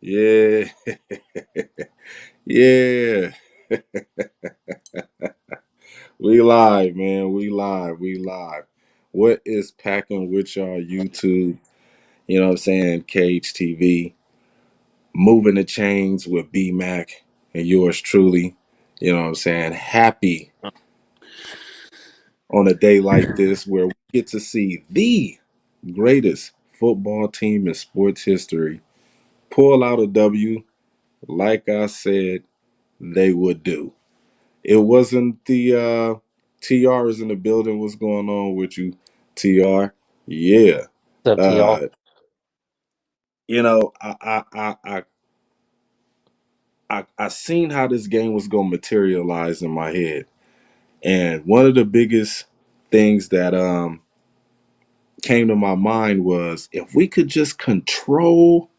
Yeah. Yeah. We live, man. We live. We live. What is packing with y'all YouTube? You know what I'm saying? KHTV. Moving the chains with BMac and yours truly. You know what I'm saying? Happy on a day like this where we get to see the greatest football team in sports history pull out a W like I said they would do. It wasn't the TR is in the building. What's going on with you, TR? Yeah. What's up to y'all? Uh, I seen how this game was gonna materialize in my head. And one of the biggest things that came to my mind was if we could just control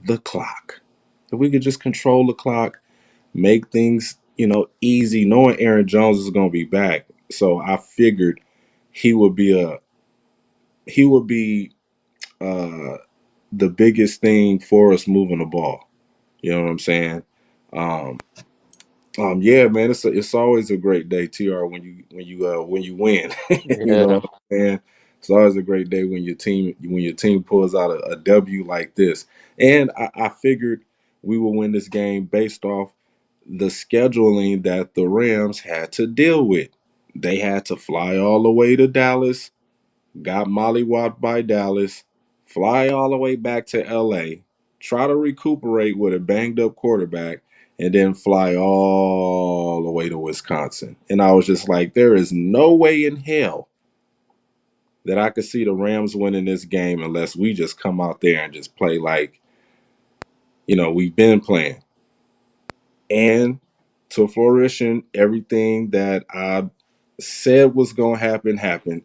the clock. If we could just control the clock, make things, easy, knowing Aaron Jones is gonna be back. So I figured he would be a he would be uh, the biggest thing for us moving the ball. You know what I'm saying? Um, yeah, man, it's always a great day, Tr. When you win, you know Yeah, what I'm saying? It's always a great day when your team pulls out a W like this. And I figured we would win this game based off the scheduling that the Rams had to deal with. They had to fly all the way to Dallas, got mollywopped by Dallas, fly all the way back to LA, try to recuperate with a banged up quarterback, and then fly all the way to Wisconsin. And I was just like, there is no way in hell that I could see the Rams winning this game unless we just come out there and just play like, we've been playing. And to fruition, everything that I said was going to happen happened.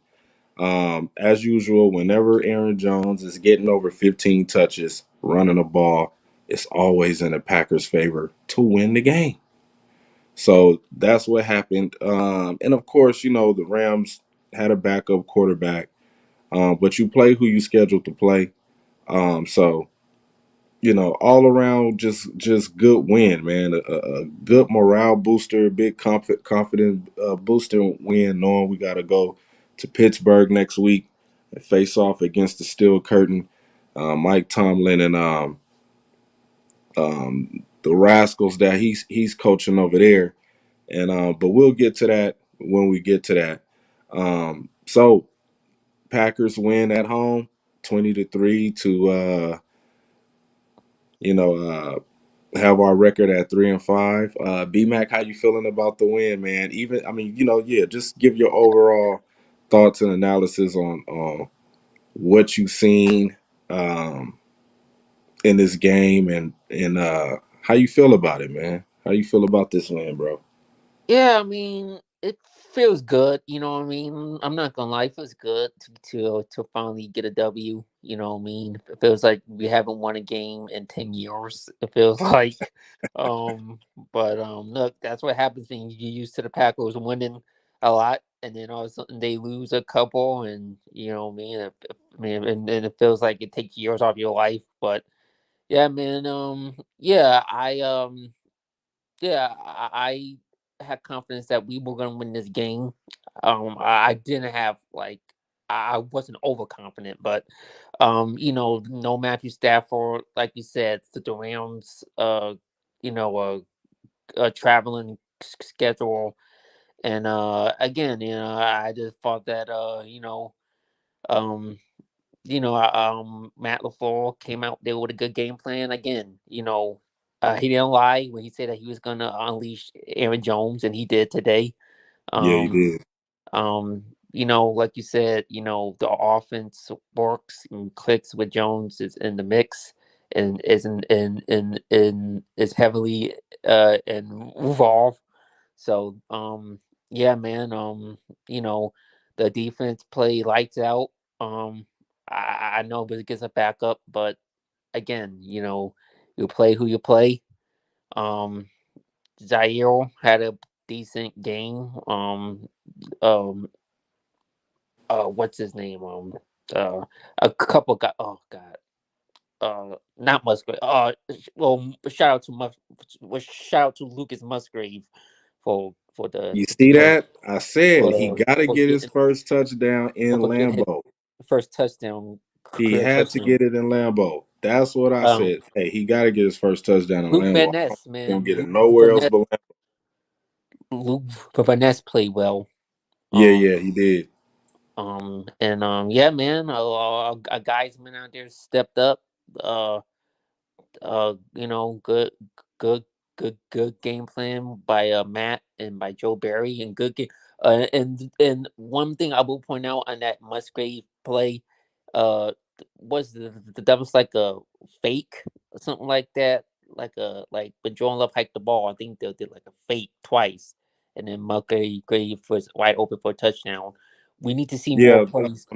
As usual, whenever Aaron Jones is getting over 15 touches, running the ball, it's always in the Packers' favor to win the game. So that's what happened. And of course, the Rams had a backup quarterback, but you play who you scheduled to play. So all around, just good win, man. A good morale booster, big confident booster win. Knowing we got to go to Pittsburgh next week and face off against the Steel Curtain, Mike Tomlin and the Rascals that he's coaching over there. And but we'll get to that when we get to that. So Packers win at home, 20-3 to you know. Have our record at 3-5. BMac, how you feeling about the win, man? Even, I mean, yeah, just give your overall thoughts and analysis on what you've seen um, in this game and how you feel about it, man. How you feel about this win, bro? yeah. I mean, it feels good. You know what I mean? I'm not gonna lie, it feels good to finally get a W. You know what I mean? It feels like we haven't won a game in 10 years. It feels like, but look, that's what happens when you get used to the Packers winning a lot, and then all of a sudden they lose a couple, and you know what I mean? I mean, and it feels like it takes years off your life, but. Yeah, man. Yeah, I had confidence that we were gonna win this game. I didn't have like I wasn't overconfident, but no Matthew Stafford, like you said, the Rams, you know, traveling schedule, and again, I just thought that um, Matt LaFleur came out there with a good game plan. Again, he didn't lie when he said that he was gonna unleash Aaron Jones, and he did today. Yeah, you Um, did. like you said, the offense works and clicks with Jones is in the mix and is is heavily involved. So yeah, man. You know, the defense play lights out. I know it gets a backup, but again, you play who you play. Um, Zaire had a decent game. Um, what's his name? Uh, a couple got. Oh God. not Musgrave. Well, shout out to Lucas Musgrave for the You see for that? I said he got to for get his getting first touchdown in for getting his Lambeau. first touchdown, He career had to touchdown. get it in Lambeau. That's what I Um, said. Hey, he got to get his first touchdown in Luke Lambeau. Van I don't Ness, think he'll man, get it nowhere else but Lambeau. Luke Van Ness played well. Yeah, Um, yeah, he did. and yeah, man, a guys man out there stepped up. Uh, good, good, good game plan by Matt and by Joe Barry, and good game. And one thing I will point out on that Musgrave play, uh, was that was like a fake or something like that, like when Jordan Love hiked the ball. I think they did like a fake twice, and then Musgrave was wide open for a touchdown. We need to see more Yeah, plays.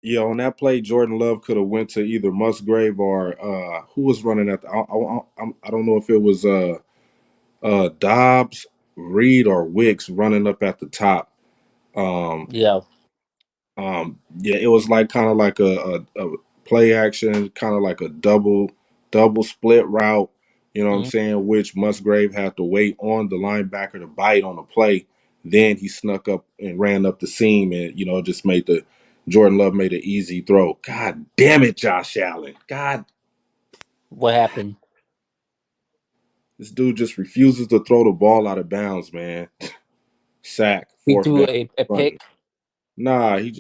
yeah. On that play, Jordan Love could have went to either Musgrave or who was running at the. I don't know if it was Dobbs, Reed, or Wicks running up at the top. Um, Yeah. yeah, it was like kind of like a play action, kind of like a double split route. You know what I'm Mhm. saying? Which Musgrave had to wait on the linebacker to bite on the play. Then he snuck up and ran up the seam, and just made the Jordan Love made an easy throw. God damn it, Josh Allen! God, What happened? this dude just refuses to throw the ball out of bounds, man. Sack, He fourth threw down, a running. pick. Nah, he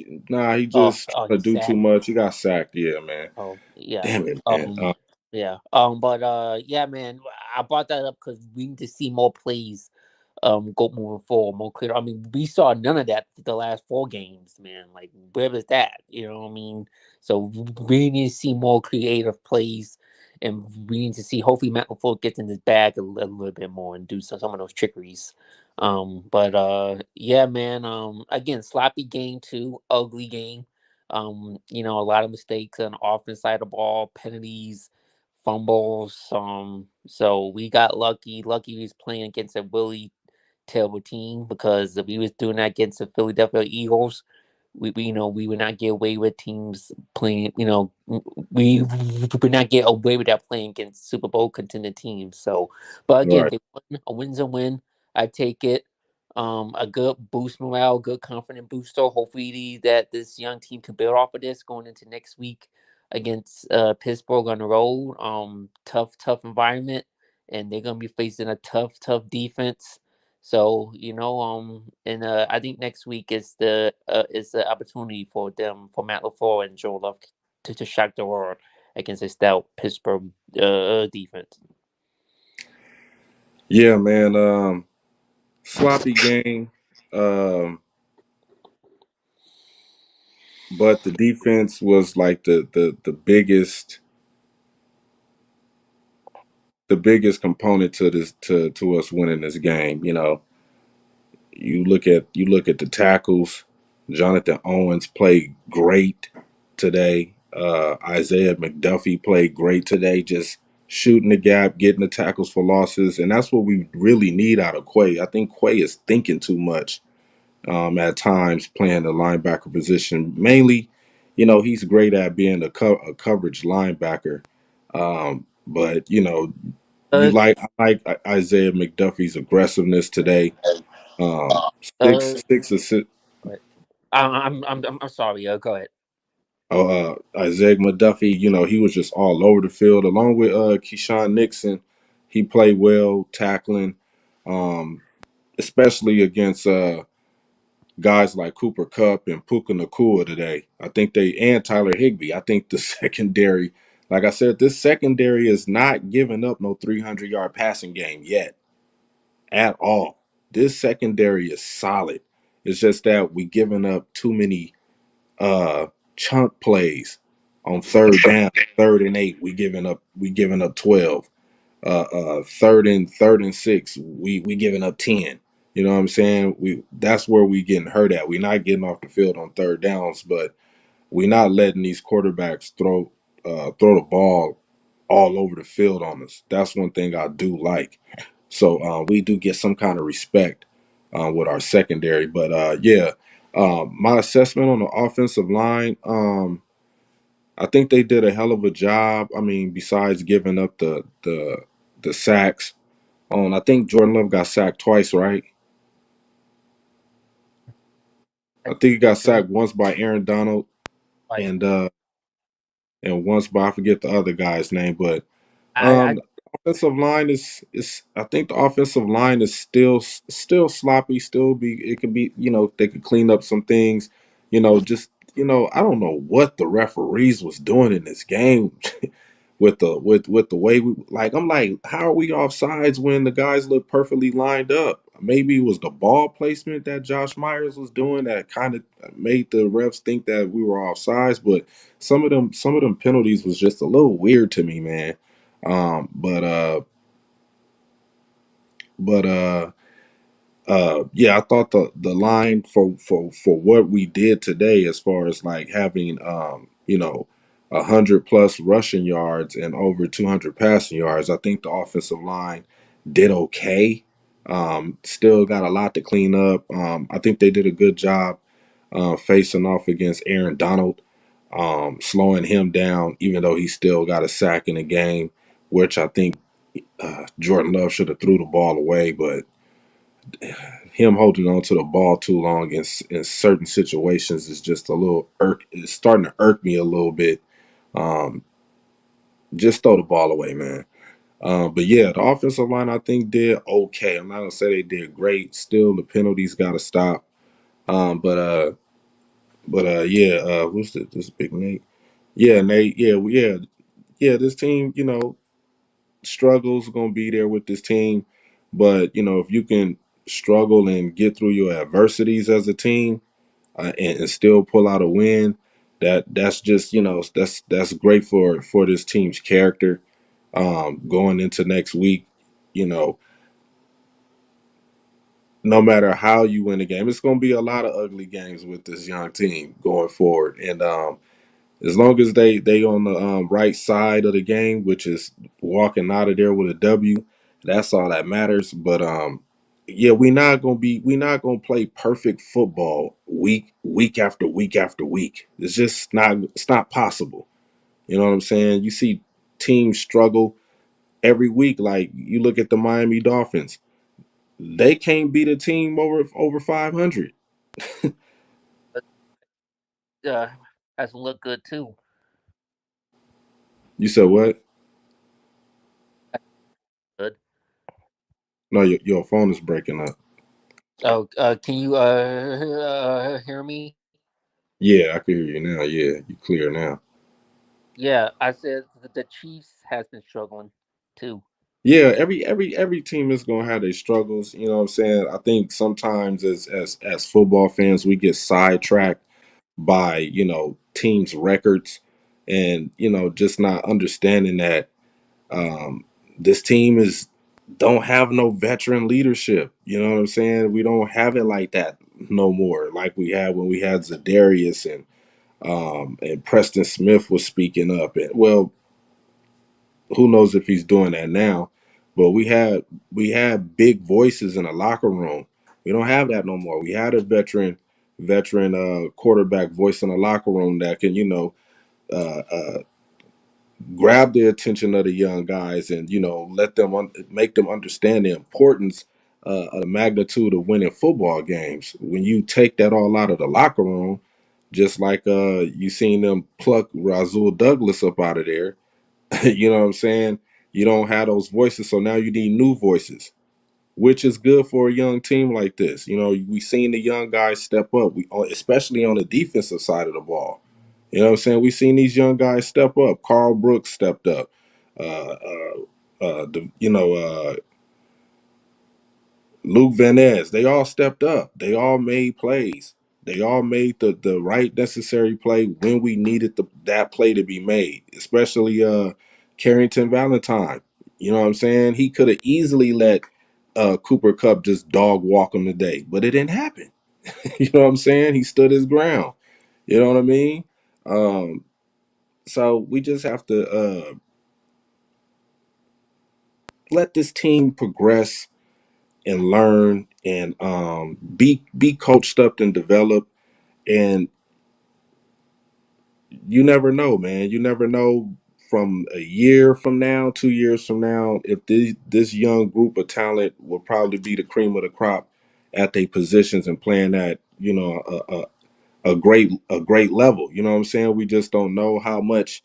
Oh, just oh, trying to he do too sacked. much. He got sacked. Yeah, man. Oh, yeah. Damn it, man. Um, yeah. But yeah, man, I brought that up because we need to see more plays, go moving forward, more clear. I mean, we saw none of that the last four games, man. Like, where was that? You know what I mean? So we need to see more creative plays, and we need to see hopefully Matt LaFleur gets in his bag a little bit more and do some of those trickeries. But yeah, man. Again, sloppy game too, ugly game. A lot of mistakes on the offense side of the ball, penalties, fumbles. So we got lucky. Lucky we was playing against a really terrible team, because if we was doing that against the Philadelphia Eagles, we would not get away with teams playing. We would not get away with that playing against Super Bowl contending teams. So, but again, Right. they won. A win's a win. I take it. A good boost morale, good confident booster. Hopefully that this young team can build off of this going into next week against Pittsburgh on the road. Tough environment, and they're gonna be facing a tough defense. So and I think next week is the opportunity for Matt LaFleur and Joe Love to shock the world against a stout Pittsburgh defense. Yeah, man. Sloppy game. Um, but the defense was like the biggest component to this to us winning this game. You look at the tackles. Jonathan Owens played great today. Isaiah McDuffie played great today, just shooting the gap, getting the tackles for losses, and that's what we really need out of Quay. I think Quay is thinking too much at times, playing the linebacker position. Mainly, he's great at being a coverage linebacker. But Uh, I like Isaiah McDuffie's aggressiveness today. uh, Six assists. go ahead. I'm sorry. Go ahead. Isaiah McDuffie, he was just all over the field, along with Keyshawn Nixon. He played well tackling, um, especially against guys like Cooper Cup and Puka Nakua today. I think and Tyler Higbee. I think the secondary, like I said, this secondary is not giving up no 300-yard passing game yet at all. This secondary is solid. It's just that we giving up too many uh chunk plays on third down, 3rd and 8. We giving up 12. Third and 6, we giving up 10. You know what I'm saying? That's where we getting hurt at. We're not getting off the field on third downs, but we're not letting these quarterbacks throw the ball all over the field on us. That's one thing I do like. So we do get some kind of respect with our secondary. But yeah, my assessment on the offensive line, I think they did a hell of a job. I mean, besides giving up the sacks. I think Jordan Love got sacked twice, right? I think he got Three. sacked once by Aaron Donald Like and once by I forget the other guy's name, but I the offensive line is I think the offensive line is still sloppy. Still be it could be they could clean up some things. Just I don't know what the referees was doing in this game with the way we like. I'm like, how are we offsides when the guys look perfectly lined up? Maybe it was the ball placement that Josh Myers was doing that kind of made the refs think that we were offsides, but some of them penalties was just a little weird to me, man. Um, but uh, but yeah, I thought the line for what we did today, as far as like having 100 plus rushing yards and over 200 passing yards, I think the offensive line did okay. Still got a lot to clean up. I think they did a good job facing off against Aaron Donald, slowing him down, even though he still got a sack in the game, which I think Jordan Love should have threw the ball away, but him holding on to the ball too long in certain situations is just a little it's starting to irk me a little bit. Um, just throw the ball away, man. But yeah, the offensive line I think did okay. I'm not gonna say they did great. Still, the penalties got to stop. But yeah, what's this big Nate? Yeah, Nate. Yeah, yeah. This team, struggles gonna be there with this team, but if you can struggle and get through your adversities as a team, and still pull out a win, that's just that's great for this team's character. Going into next week, you know, no matter how you win the game, it's going to be a lot of ugly games with this young team going forward. And as long as they on the right side of the game, which is walking out of there with a W, that's all that matters. But yeah, we not gonna play perfect football week after week after week. It's not possible. You know what I'm saying? You see teams struggle every week. Like you look at the Miami Dolphins, they can't beat a team over 500. uh, hasn't looked good too. You said what? Good. No, your phone is breaking up. Oh, can you hear me? Yeah, I can hear you now. Yeah, you clear now. Yeah, I said the Chiefs has been struggling too. Yeah, every team is gonna have their struggles. You know what I'm saying? I think sometimes as football fans we get sidetracked by teams' records, and just not understanding that um, this team is don't have no veteran leadership. You know what I'm saying? We don't have it like that no more, like we had when we had Zadarius and Preston Smith was speaking up. And well, who knows if he's doing that now? But we had big voices in the locker room. We don't have that no more. We had a veteran quarterback voice in the locker room that can uh, uh, grab the attention of the young guys and let them make them understand the importance of the magnitude of winning football games. When you take that all out of the locker room, just like you seen them pluck Razul Douglas up out of there. You know what I'm saying? You don't have those voices, so now you need new voices, which is good for a young team like this. We seen the young guys step up, especially on the defensive side of the ball. You know what I'm saying? We seen these young guys step up. Carl Brooks stepped up. Uh, uh, Luke Van Ness, they all stepped up. They all made plays. They all made the right necessary play when we needed that play to be made, especially Carrington Valentine. You know what I'm saying? He could have easily let Cooper Cup just dog walk him today, but it didn't happen. You know what I'm saying? He stood his ground. You know what I mean? Um, so we just have to let this team progress and learn and be coached up and developed and you never know, man. You never know from a year from now, 2 years from now, if this young group of talent will probably be the cream of the crop at their positions and playing at a great level. You know what I'm saying? We just don't know how much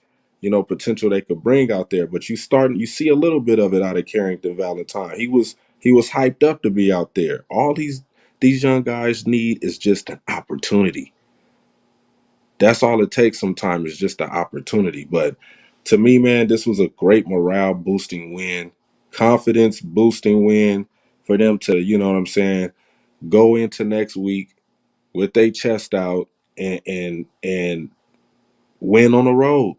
potential they could bring out there. But you see a little bit of it out of Carrington Valentine. He was hyped up to be out there. All these young guys need is just an opportunity. That's all it takes sometimes is just the opportunity. But to me, man, this was a great morale boosting win, confidence boosting win for them to, you know what I'm saying, go into next week with their chest out and win on the road.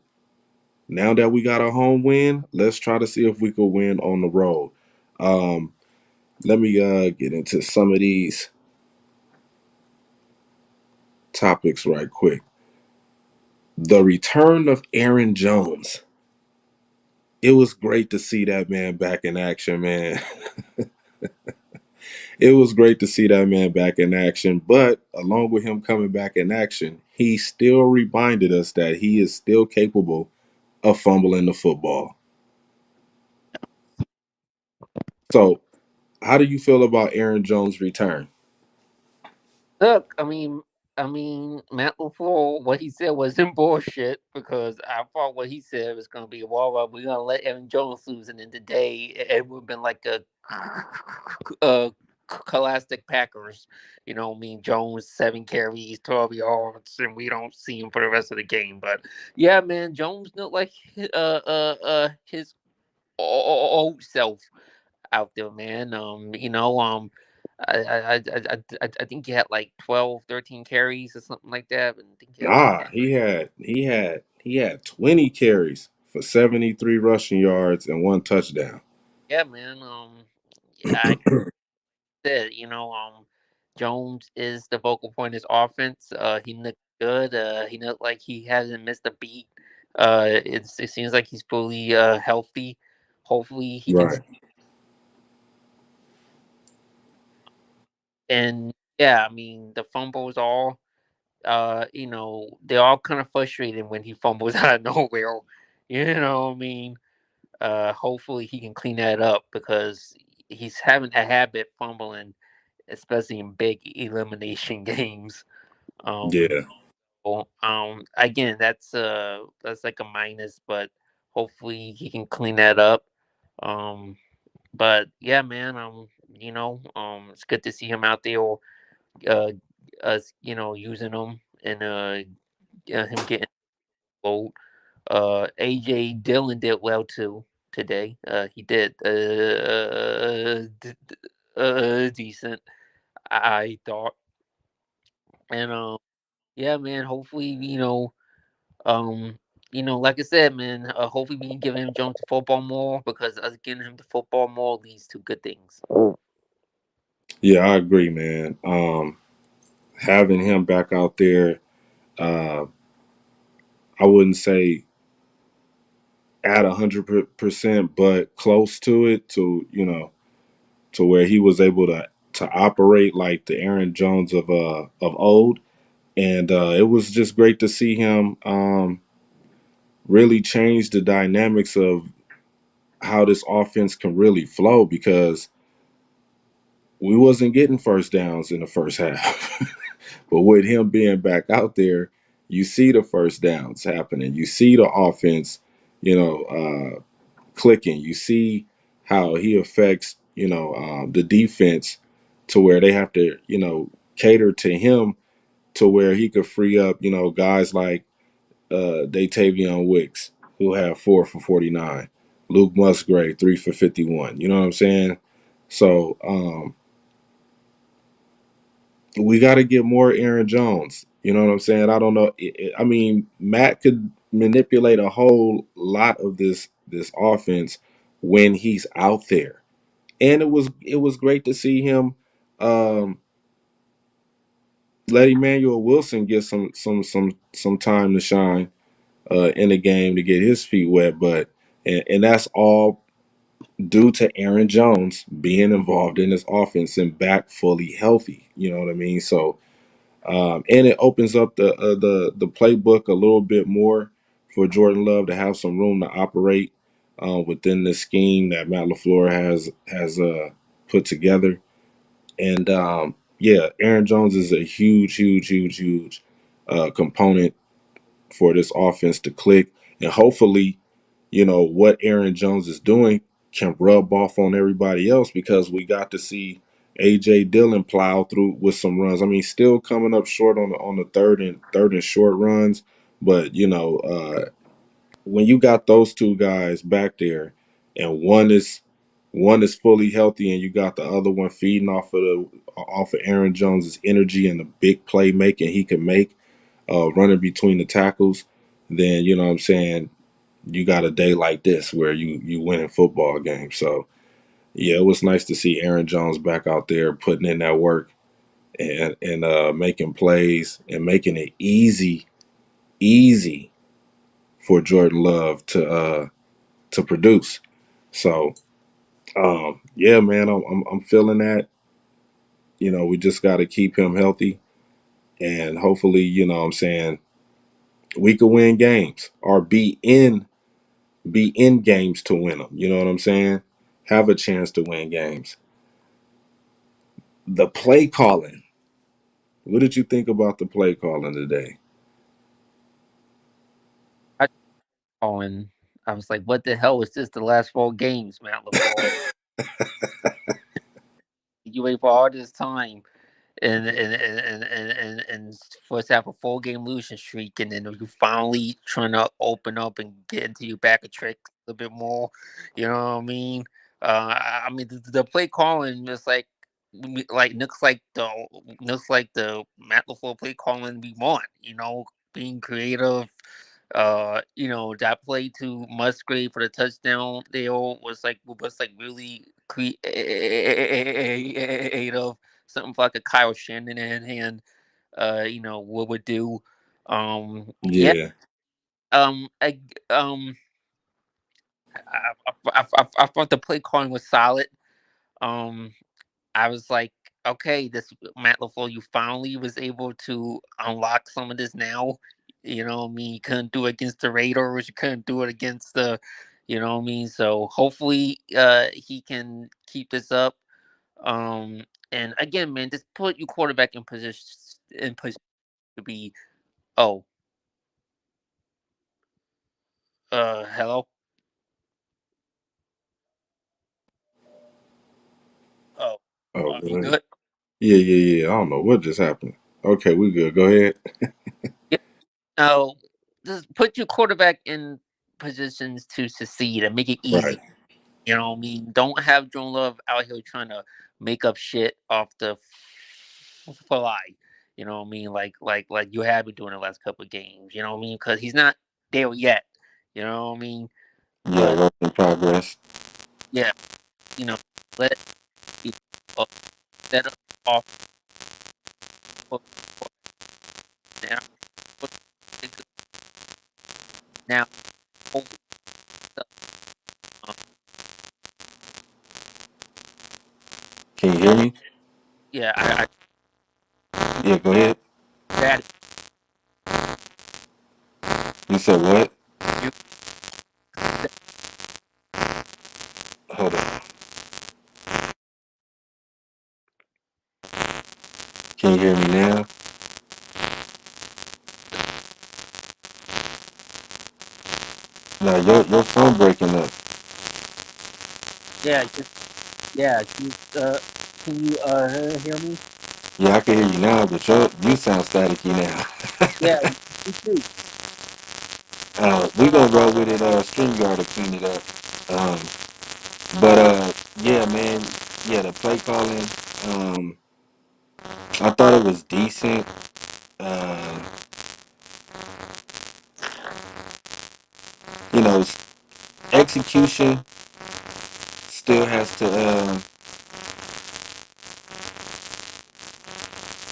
Now that we got a home win, let's try to see if we could win on the road. Um, Let me get into some of these topics right quick. The return of Aaron Jones. It was great to see that man back in action, man. It was great to see that man back in action. But along with him coming back in action, he still reminded us that he is still capable of fumbling the football. So, how do you feel about Aaron Jones' return? Look, Matt LaFleur, what he said wasn't bullshit because I thought what he said was going to be, well, we're going to let Aaron Jones lose, and then today it would have been like a classic Packers. Jones 7 carries, 12 yards, and we don't see him for the rest of the game. But yeah, man, Jones looked like his old self out there, man. I think he had like 12, 13 carries or something like that. And I think he had like, Nah, he had 20 carries for 73 rushing yards and one touchdown. yeah, man. Yeah, I said, Jones is the focal point of his offense. He looked good. He looked like he hasn't missed a beat. It seems like he's fully healthy. Hopefully he can. Right. And yeah, the fumbles all. They're all kind of frustrating when he fumbles out of nowhere. Hopefully he can clean that up because he's having a habit fumbling, especially in big elimination games. Um, Yeah. Again, that's like a minus, but hopefully he can clean that up. Um, but yeah, man, it's good to see him out there, uh, us, using him and him getting old. AJ Dillon did well too today. He did decent, I thought. And yeah, man. Hopefully, um, like I said, man. Hopefully, we can give him Jones to football more because us getting him to football more leads to good things. Yeah, I agree, man. Having him back out there, uh, I wouldn't say at 100%, but close to it, to where he was able to operate like the Aaron Jones of old, and it was just great to see him really change the dynamics of how this offense can really flow because we wasn't getting first downs in the first half. But with him being back out there, you see the first downs happening. You see the offense, clicking. You see how he affects, the defense to where they have to, cater to him to where he could free up, guys like Datavion Wicks, who have 4 for 49, Luke Musgrave 3 for 51. You know what I'm saying? So we got to get more Aaron Jones. You know what I'm saying? I don't know. I mean, Matt could manipulate a whole lot of this offense when he's out there, and it was great to see him um, let Emmanuel Wilson get some time to shine in the game to get his feet wet. But and that's all due to Aaron Jones being involved in this offense and back fully healthy. You know what I mean? So And it opens up the playbook a little bit more for Jordan Love to have some room to operate within the scheme that Matt LaFleur has put together. And yeah, Aaron Jones is a huge component for this offense to click. And hopefully, what Aaron Jones is doing can rub off on everybody else, because we got to see AJ Dillon plow through with some runs. I mean, still coming up short on the third and short runs, but when you got those two guys back there, and one is fully healthy, and you got the other one feeding off of Aaron Jones's energy and the big playmaking he can make, running between the tackles, then you know what I'm saying, you got a day like this where you win a football game. So yeah, it was nice to see Aaron Jones back out there putting in that work, and making plays and making it easy for Jordan Love to produce. So yeah, man, I'm feeling that. We just got to keep him healthy, and hopefully, what I'm saying, we could win games or be in games to win them. You know what I'm saying? Have a chance to win games. The play calling. What did you think about the play calling today? I and I was like, what the hell is this? The last 4 games, Matt LaFleur. You wait for all this time and for us to have a 4 game losing streak, and then you finally trying to open up and get into your back of trick a little bit more. You know what I mean? I mean the play calling is like looks like the Matt LaFleur play calling we want. Being creative. That play to Musgrave for the touchdown there was like really creative, something like a Kyle Shanahan hand, what would do. Yeah. Yeah, I I thought the play calling was solid. Um, I was like, okay, this Matt LaFleur, you finally was able to unlock some of this now. You know what I mean? You couldn't do it against the Raiders. You couldn't do it against you know what I mean? So hopefully, he can keep this up. And again, man, just put your quarterback in position to be. Oh, hello. Oh, oh you good. good? Yeah. I don't know what just happened. Okay, we good. Go ahead. Yeah. No, just put your quarterback in positions to succeed and make it Right. easy. You know what I mean? Don't have Jordan Love out here trying to make up shit off the fly. You know what I mean? Like you have been doing the last couple of games. You know what I mean? Because he's not there yet. You know what I mean? Yeah, But work in progress. yeah, you know, let you set up off for now. Now, hopefully, um, Can you hear me? yeah, I Yeah, go ahead. that You said what? you Hold on. Can you hear me now? No, your phone breaking up. yeah, yeah. Can you hear me? Yeah, I can hear you now, but you sound staticky now. Yeah, me too. We gonna roll with it. StreamYard to clean it up. Um, but yeah, man. Yeah, the play calling. Um, I thought it was decent. Uh, execution still has to.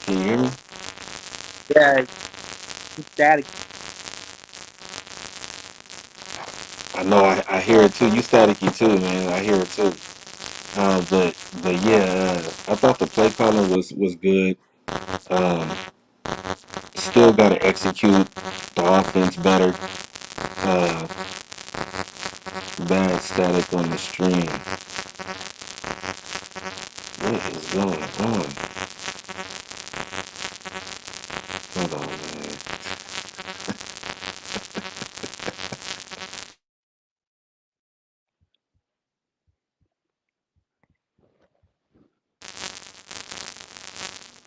Can you hear me? Yeah, it's static. I know. I hear it too. You staticky too, man. I hear it too. But yeah, I thought the play calling was good. Um, still got to execute the offense better. Uh, bad static on the stream. What is going on? Hold on, man.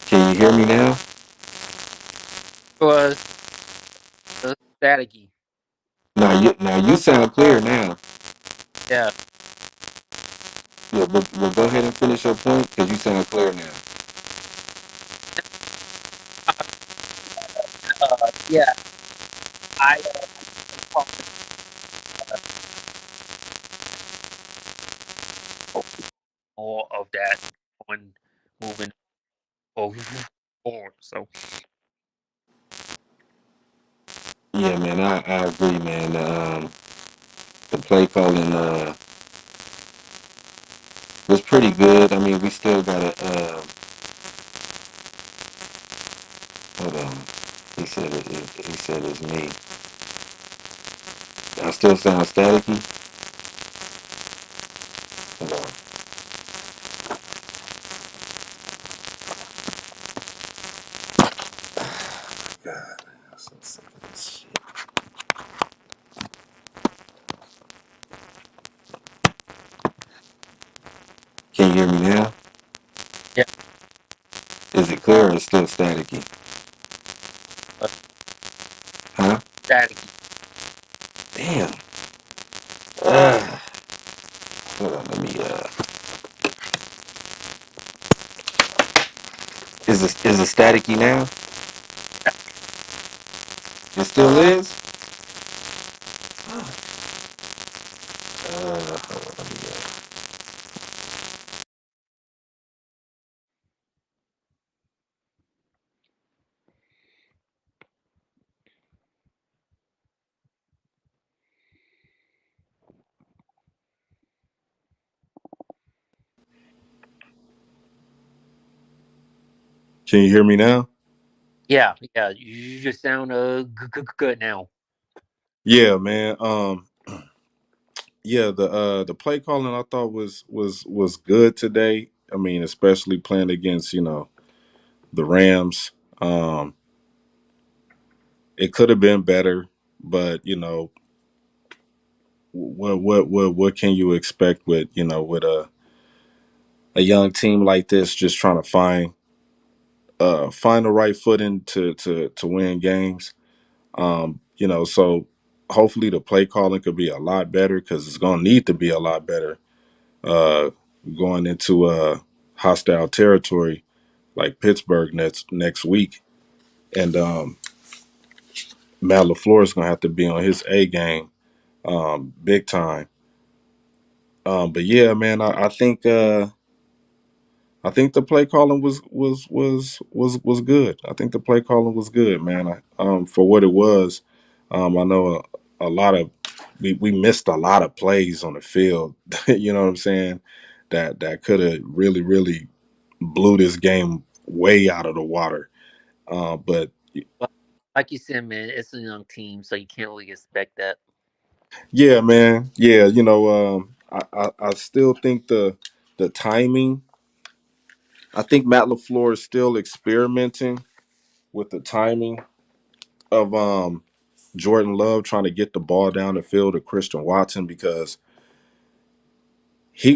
Can you hear me now? Was staticky. Now you sound clear now. Yeah. Yeah, but go ahead and finish your point because you sound clear now. Yeah. I call it more of that when moving over forward. So Yeah, man, I agree, man. The play calling was pretty good. I mean, we still gotta. Hold on. He said it's me. I still sound staticky. Hold on. God, I'm so sick of this shit. Can you hear me now? yeah, Is it clear or it's still staticky? uh, Huh? staticky. Damn. Uh, hold on. Let me. Is it staticky now? It still is. Hold on, let me. Can you hear me now? Yeah, yeah. You just sound good now. Yeah, man. Yeah, the play calling I thought was good today. I mean, especially playing against the Rams. Um, it could have been better, but what can you expect with with a young team like this just trying to find the right footing to win games. So hopefully the play calling could be a lot better because it's going to need to be a lot better uh, going into hostile territory like Pittsburgh next week, and Matt LaFleur is going to have to be on his A game, big time. But yeah, man, I think the play calling was good. I think the play calling was good, man. For what it was, I know a lot of we missed a lot of plays on the field. You know what I'm saying? That could have really blew this game way out of the water. But But like you said, man, it's a young team, so you can't really expect that. yeah, man, yeah, I still think the timing. I think Matt LaFleur is still experimenting with the timing of Jordan Love trying to get the ball down the field to Christian Watson because he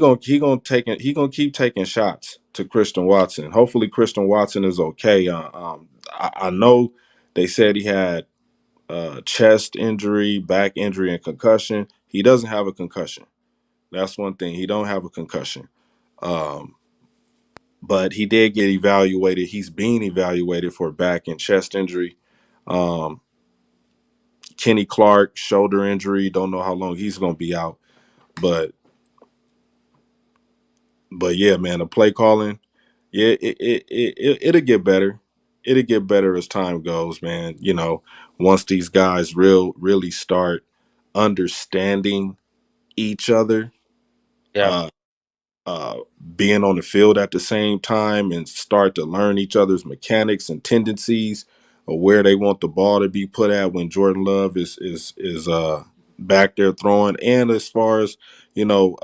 gonna keep taking shots to Christian Watson. Hopefully Christian Watson is okay. I know they said he had chest injury, back injury, and concussion. He doesn't have a concussion. That's one thing. He don't have a concussion. Um, but he did get evaluated. He's being evaluated for back and chest injury. Um, Kenny Clark, shoulder injury. Don't know how long he's going to be out. But yeah, man, the play calling, yeah, it'll get better. It'll get better as time goes, man. Once these guys really start understanding each other, Yeah, uh, uh, being on the field at the same time, and start to learn each other's mechanics and tendencies where they want the ball to be put at when Jordan Love is back there throwing, and as far as you know,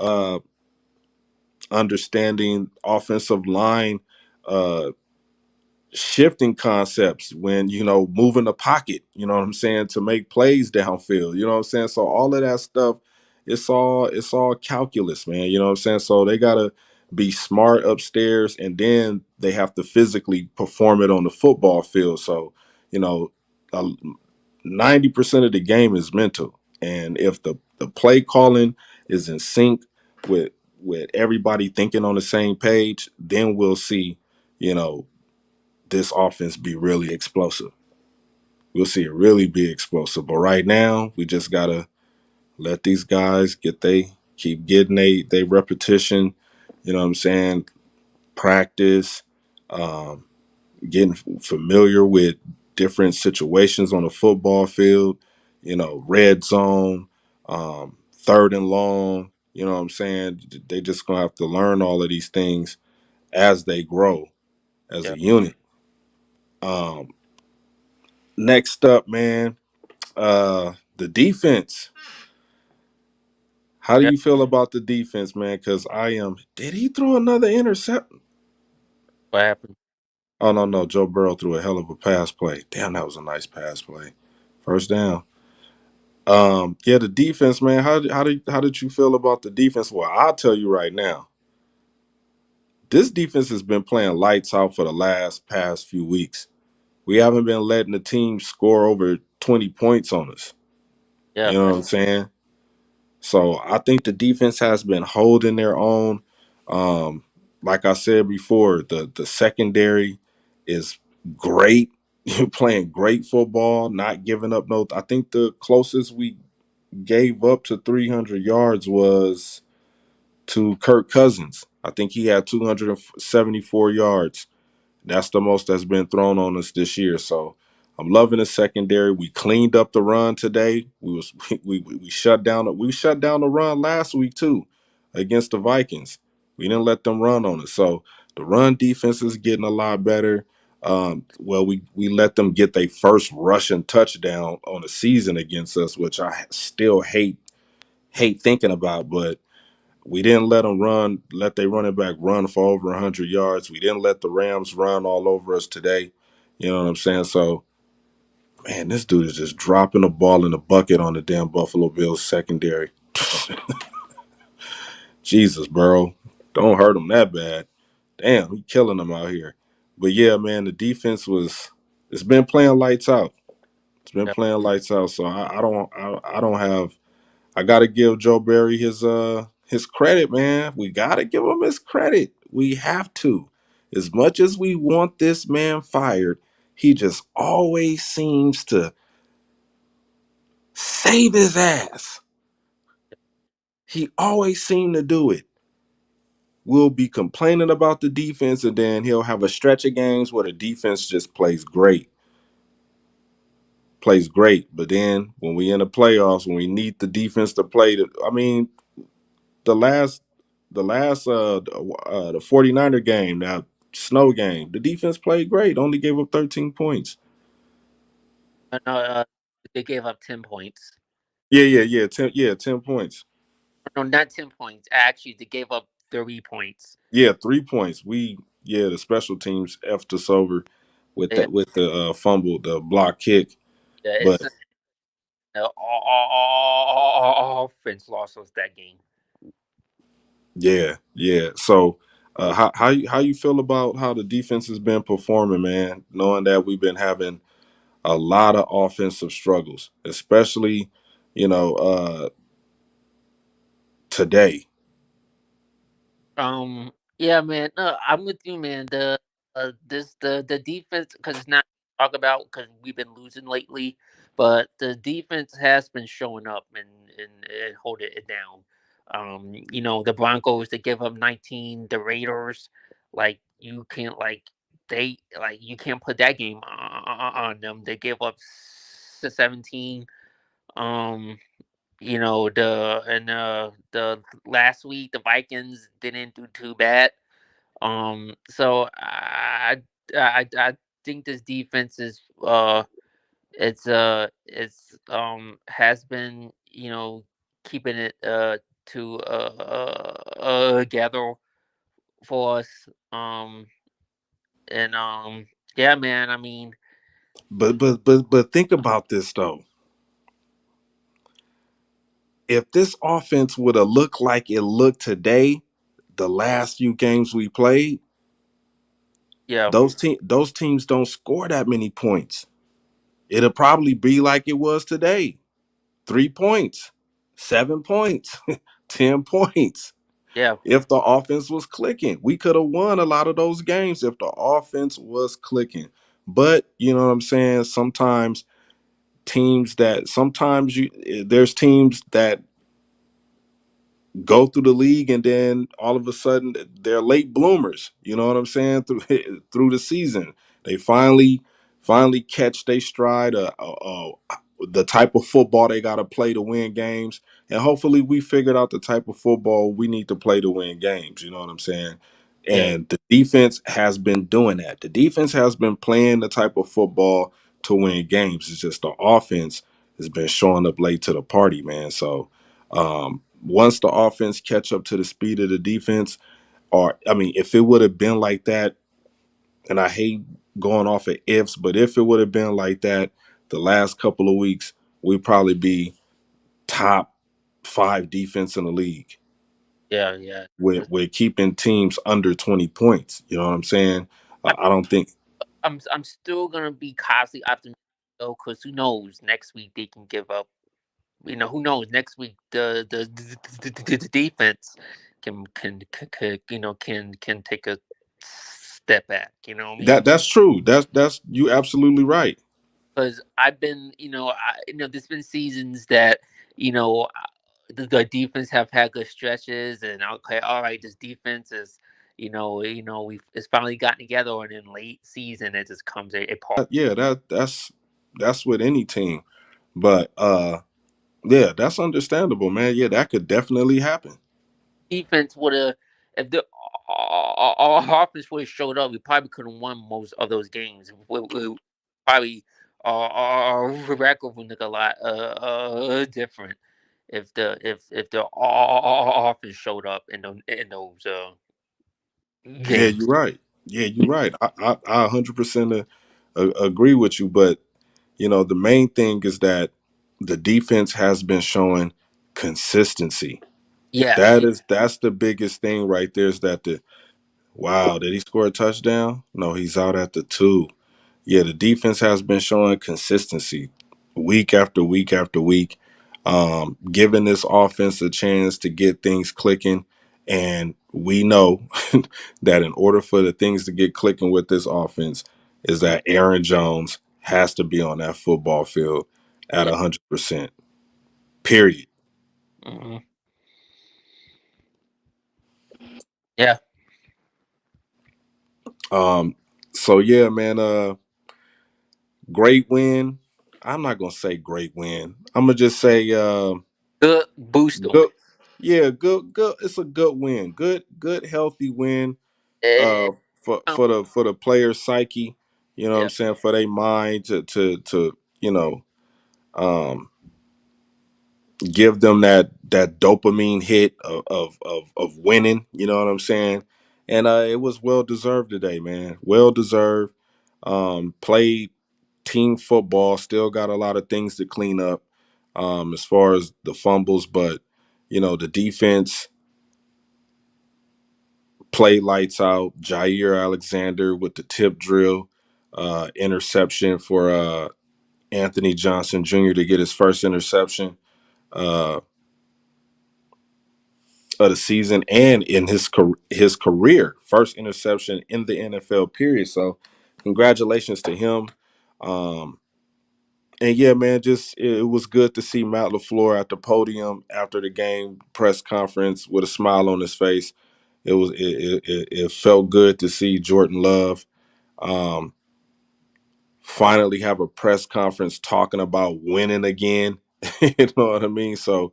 understanding offensive line uh, shifting concepts when moving the pocket, you know what I'm saying, to make plays downfield, you know what I'm saying. So all of that stuff, it's all calculus, man, you know what I'm saying. So they gotta be smart upstairs, and then they have to physically perform it on the football field. So you know uh, 90% of the game is mental, and if the play calling is in sync with everybody thinking on the same page, then we'll see you know this offense be really explosive. We'll see it really be explosive. But right now, we just gotta let these guys keep getting they repetition. You know what I'm saying? Practice, um, getting familiar with different situations on the football field. Red zone, third and long. You know what I'm saying? They just gonna have to learn all of these things as they grow as Yeah. a unit. Um, Next up, man, the defense. How do Yeah. you feel about the defense, man? Because I am. Did he throw another intercept? What happened? Oh no, no. Joe Burrow threw a hell of a pass play. Damn, that was a nice pass play. First down. Yeah, the defense, man. How did you feel about the defense? Well, I'll tell you right now. This defense has been playing lights out for the past few weeks. We haven't been letting the team score over 20 points on us. Yeah. You know what I'm saying? So I think the defense has been holding their own. Um, like I said before, the secondary is great. You're playing great football, not giving up no. I think the closest we gave up to 300 yards was to Kirk Cousins. I think he had 274 yards. That's the most that's been thrown on us this year. So I'm loving the secondary. We cleaned up the run today. We shut down the run last week too against the Vikings. We didn't let them run on us. So the run defense is getting a lot better. Well, we let them get their first rushing touchdown on the season against us, which I still hate thinking about, but we didn't let their running back run for over 100 yards. We didn't let the Rams run all over us today. You know what I'm saying? So, man, this dude is just dropping the ball in the bucket on the damn Buffalo Bills secondary. Jesus, bro. Don't hurt him that bad. Damn, he killing them out here. But yeah, man, the defense it's been playing lights out. It's been Yeah. playing lights out. So I don't have I gotta give Joe Barry his credit, man. We gotta give him his credit. We have to. As much as we want this man fired, he just always seems to save his ass. He always seemed to do it. We'll be complaining about the defense, and then he'll have a stretch of games where the defense just plays great. But then when we in the playoffs, when we need the defense to play, I mean, the last the 49er game, that snow game, the defense played great, only gave up 13 points. No, they gave up 10 points. Yeah, 10 points. No, not 10 points. Actually, they gave up 3 points. Yeah, 3 points. The special teams effed us over Yeah, with the fumble, the block kick. yeah, But it's all offense lost us that game. yeah. So how you feel about how the defense has been performing, man, knowing that we've been having a lot of offensive struggles, especially you know uh today. Yeah, man. No, I'm with you, man. The defense, because it's not talk about because we've been losing lately, but the defense has been showing up and holding it down. The Broncos, they give up 19. The Raiders, like you can't you can't put that game on them. They gave up 17. Um, the last week the Vikings didn't do too bad. So I think this defense is it's has been, keeping it to gather for us. And yeah, man. I mean, But think about this though. If this offense would have looked like it looked today, the last few games we played, yeah, those teams don't score that many points. It'll probably be like it was today. 3 points, 7 points, 10 points. yeah, If the offense was clicking, we could have won a lot of those games if the offense was clicking. But you know what I'm saying? Sometimes there's teams that go through the league and then all of a sudden they're late bloomers. You know what I'm saying? Through the season, they finally catch they stride. The type of football they got to play to win games, and hopefully we figured out the type of football we need to play to win games. You know what I'm saying? yeah, And the defense has been doing that. The defense has been playing the type of football to win games. It's just the offense has been showing up late to the party, man. So once the offense catch up to the speed of the defense, or I mean, if it would have been like that, and I hate going off of ifs, but if it would have been like that the last couple of weeks, we'd probably be top 5 defense in the league yeah, yeah. with keeping teams under 20 points. You know what I'm saying? I, I don't think. I'm still gonna be cautiously optimistic though, because who knows? Next week they can give up. Who knows? Next week the defense can take a step back. You know what I mean? That's true. That's you absolutely right. Because I've been, there's been seasons that, the defense have had good stretches, and okay, all right, this defense is, we've it's finally gotten together, and in late season it just comes apart. Yeah, that's with any team. But yeah, that's understandable, man. Yeah, that could definitely happen. Defense would have, if the our offense would have showed up, we probably could have won most of those games. We probably our record would look a lot different if the offense showed up in those Yeah, games. you're right. Yeah, you're right. I 100% agree with you. But the main thing is that the defense has been showing consistency. Yes, That's the biggest thing right there. Is that the wow? Did he score a touchdown? No, he's out at the 2. Yeah, the defense has been showing consistency week after week after week, giving this offense a chance to get things clicking. And we know that in order for the things to get clicking with this offense, is that Aaron Jones has to be on that football field at yeah, 100%. Period. hmm yeah. Um, so yeah, man. Great win. I'm not gonna say great win. I'm gonna just say Good booster win. good. Yeah, good. It's a good win. Good, healthy win. Eh, Uh, for um, the player psyche. You know what I'm yeah, saying? For their mind to um give them that dopamine hit of winning. You know what I'm saying? And it was well deserved today, man. Well deserved. Played team football. Still got a lot of things to clean up as far as the fumbles, but the defense played lights out. Jair Alexander with the tip drill, interception for Anthony Johnson Jr. to get his first interception uh, of the season and in his career, first interception in the NFL. Period. So, congratulations to him. Um, And yeah, man, just it was good to see Matt LaFleur at the podium after the game press conference with a smile on his face. It felt good to see Jordan Love um, finally have a press conference talking about winning again. You know what I mean? So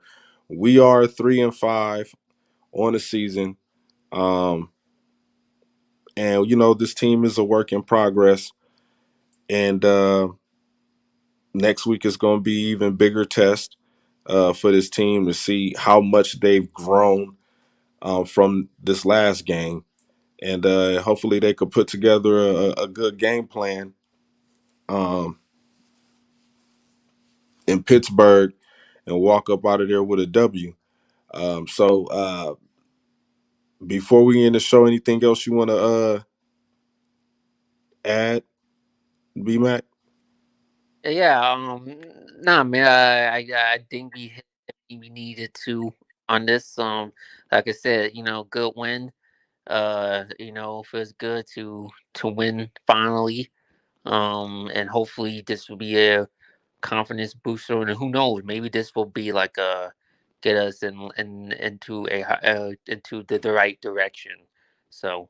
we are 3-5 on the season, um, and this team is a work in progress. And next week is going to be even bigger test for this team to see how much they've grown from this last game. And hopefully they could put together a good game plan um, in Pittsburgh and walk up out of there with a W. So before we end the show, anything else you want to add, BMac? Yeah, nah, man, I think we hit everything we needed to on this. Like I said, good win. Feels good to win finally. And hopefully this will be a confidence booster, and who knows, maybe this will be like get us in into into the right direction. So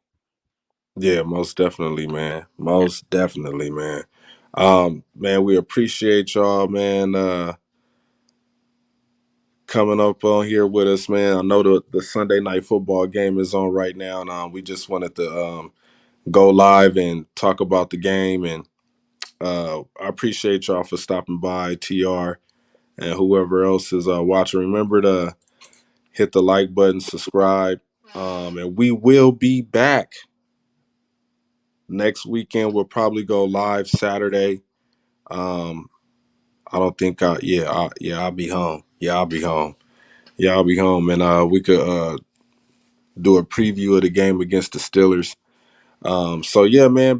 Yeah, most definitely, man. yeah, Most definitely, man. Man, we appreciate y'all, man, coming up on here with us, man. I know the Sunday night football game is on right now, and we just wanted to go live and talk about the game. And I appreciate y'all for stopping by, TR, and whoever else is watching. Remember to hit the like button, subscribe, and we will be back next weekend. We'll probably go live Saturday. Um, I don't think I'll be home. Yeah, I'll be home. Yeah, I'll be home, and we could do a preview of the game against the Steelers. So yeah, man,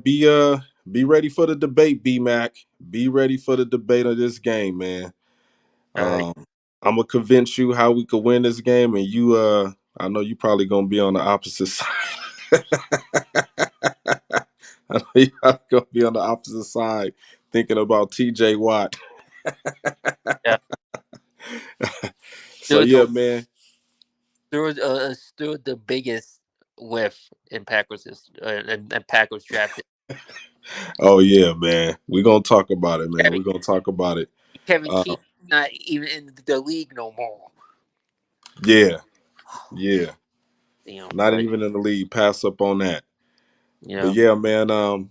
be ready for the debate, BMac. Be ready for the debate of this game, man. all right. Um, I'm gonna convince you how we could win this game, and you I know you probably gonna be on the opposite side. I know you probably gonna be on the opposite side thinking about TJ Watt. Yeah, So still yeah, the man. still the biggest whiff in Packers and Packers drafted Oh yeah, man. We're gonna talk about it, man. Kevin We're gonna talk about it. Kevin Uh, King, not even in the league no more. yeah, yeah. Not But even in the league. Pass up on that. But yeah, yeah, man.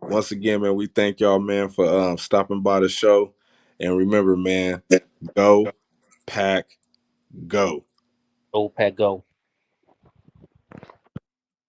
Once again, man, we thank y'all, man, for stopping by the show. And remember, man, go pack, go. go Pack go.